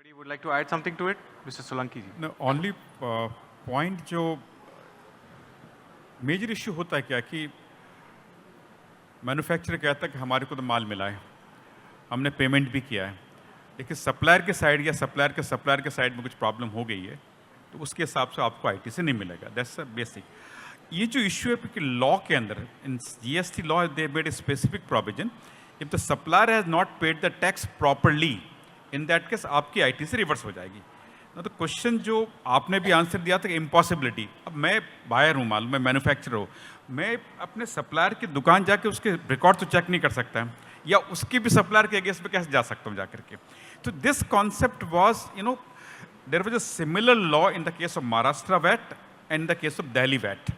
Anybody would like to add something to it? Mr. Solanki ji. No, only point जो major issue होता है क्या कि manufacturer कहता है कि हमारे को तो माल मिला है, हमने पेमेंट भी किया है, लेकिन सप्लायर के साइड या सप्लायर के साइड में कुछ प्रॉब्लम हो गई है तो उसके हिसाब से आपको आईटी से नहीं मिलेगा. That's basic. ये जो इश्यू है कि लॉ के अंदर in GST law they made a specific provision, if the supplier has not paid the tax properly, in that case आपकी आईटी से रिवर्स हो जाएगी. तो क्वेश्चन जो आपने भी आंसर दिया था कि इम्पॉसिबिलिटी. अब मैं बायर हूँ, मालूम मैं मैन्युफैक्चरर हूँ, मैं अपने सप्लायर की दुकान जाके उसके रिकॉर्ड तो चेक नहीं कर सकता है, या उसकी भी सप्लायर के अगेंस्ट में कैसे जा सकता हूँ जाकर के. तो this concept was there was a similar law in the case of Maharashtra VAT and in the case of Delhi VAT.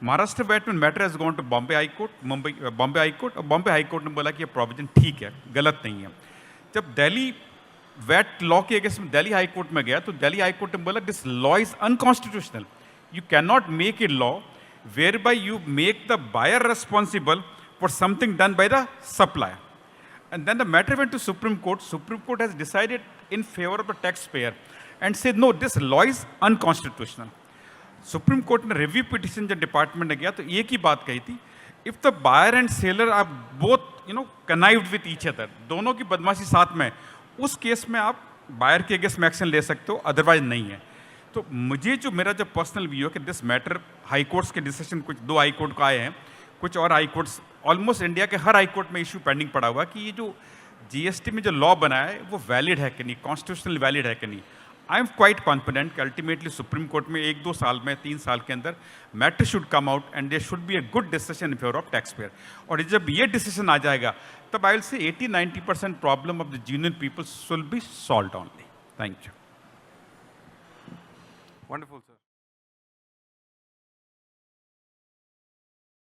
Maharashtra VAT में matter has gone to Bombay high court, Bombay high court, और बॉम्बे हाई कोर्ट ने बोला कि ये प्रोविजन ठीक है, गलत नहीं है. जब दिल्ली वैट लॉ के अगेंस्ट में दिल्ली हाई कोर्ट में गया तो दिल्ली हाई कोर्ट ने बोला this law is unconstitutional. You can not make a law where by you make the buyer responsible for something done by the supplier. And then the matter went to Supreme Court. Supreme Court has decided in favor of the taxpayer and said, no, this law is unconstitutional. Supreme Court ने review petition जब department ने गया तो एक ही बात कही थी, if the buyer and seller are both, connived with each other, दोनों की बदमाशी साथ में, उस केस में आप buyer के अगेंस्ट में एक्शन ले सकते हो, अदरवाइज नहीं है. तो मुझे जो मेरा जो पर्सनल व्यू है कि दिस मैटर हाई कोर्ट्स के डिसीजन, कुछ 2 हाई कोर्ट को आए हैं, कुछ और हाई कोर्ट्स, ऑलमोस्ट इंडिया के हर हाई कोर्ट में इशू पेंडिंग पड़ा हुआ कि ये जो जीएसटी में जो लॉ बनाया है वो वैलिड है कि नहीं, कॉन्स्टिट्यूशनल वैलिड है कि नहीं. आई एम क्वाइट कॉन्फिडेंट कि अल्टीमेटली सुप्रीम कोर्ट में 1-2 साल में, 3 साल के अंदर matter should come out and there should be a good decision in favour of tax payer. और जब ये डिसीजन आ जाएगा तब I will say 80-90% problem of the genuine people will be solved only. Thank you. Wonderful, sir.